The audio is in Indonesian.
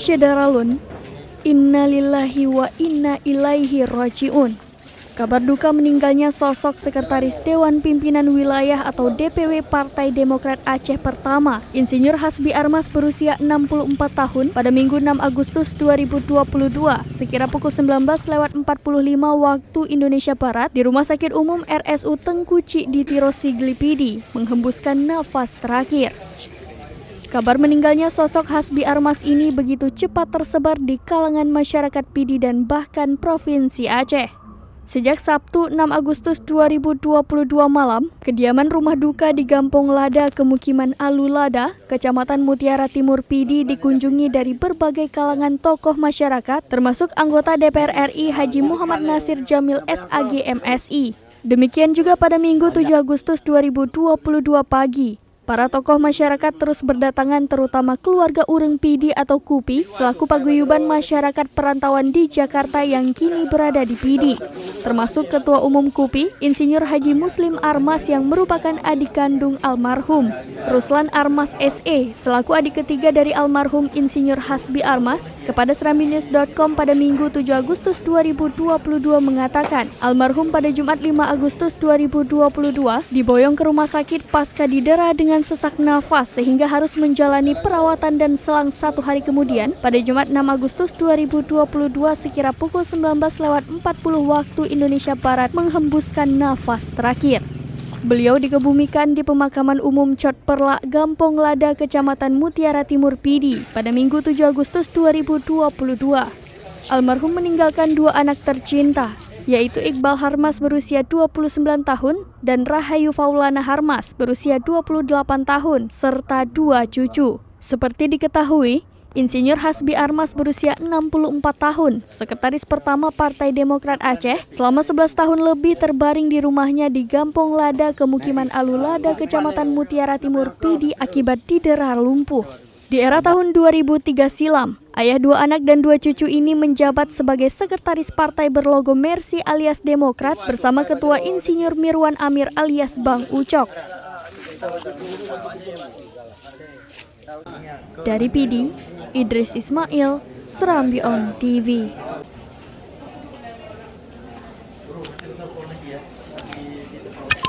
Syedaralun, innalillahi wa inna ilaihi raji'un. Kabar duka meninggalnya sosok Sekretaris Dewan Pimpinan Wilayah atau DPW Partai Demokrat Aceh Pertama, Insinyur Hasbi Armas berusia 64 tahun pada Minggu 6 Agustus 2022, sekira pukul 19.45 waktu Indonesia Barat di Rumah Sakit Umum RSU Tengkuci di Tiro Sigli Pidi, menghembuskan nafas terakhir. Kabar meninggalnya sosok Hasbi Armas ini begitu cepat tersebar di kalangan masyarakat Pidi dan bahkan Provinsi Aceh. Sejak Sabtu 6 Agustus 2022 malam, kediaman rumah duka di Gampong Lada, Kemukiman Alulada, Kecamatan Mutiara Timur Pidi dikunjungi dari berbagai kalangan tokoh masyarakat, termasuk anggota DPR RI Haji Muhammad Nasir Jamil SAG MSI. Demikian juga pada Minggu 7 Agustus 2022 pagi. Para tokoh masyarakat terus berdatangan, terutama keluarga Ureng Pidi atau KUPI selaku paguyuban masyarakat perantauan di Jakarta yang kini berada di Pidi, termasuk Ketua Umum KUPI Insinyur Haji Muslim Armas yang merupakan adik kandung almarhum, Ruslan Armas SE selaku adik ketiga dari almarhum Insinyur Hasbi Armas. Kepada serambinews.com pada Minggu 7 Agustus 2022 mengatakan almarhum pada Jumat 5 Agustus 2022 diboyong ke rumah sakit pasca didera dengan sesak nafas sehingga harus menjalani perawatan, dan selang 1 hari kemudian pada Jumat 6 Agustus 2022 sekira pukul 19.40 waktu Indonesia Barat menghembuskan nafas terakhir. Beliau dikebumikan di Pemakaman Umum Cot Perlak, Gampong Lada, Kecamatan Mutiara Timur Pidi pada Minggu 7 Agustus 2022. Almarhum meninggalkan 2 anak tercinta, yaitu Iqbal Harmas berusia 29 tahun dan Rahayu Faulana Harmas berusia 28 tahun, serta 2 cucu. Seperti diketahui, Insinyur Hasbi Armas berusia 64 tahun, Sekretaris Pertama Partai Demokrat Aceh, selama 11 tahun lebih terbaring di rumahnya di Gampong Lada, Kemukiman Alulada, Kecamatan Mutiara Timur Pidi akibat didera lumpuh. Di era tahun 2003 silam, ayah 2 anak dan 2 cucu ini menjabat sebagai sekretaris partai berlogo Mercy alias Demokrat bersama Ketua Insinyur Mirwan Amir alias Bang Ucok. Dari Pidi, Idris Ismail, Serambi On TV.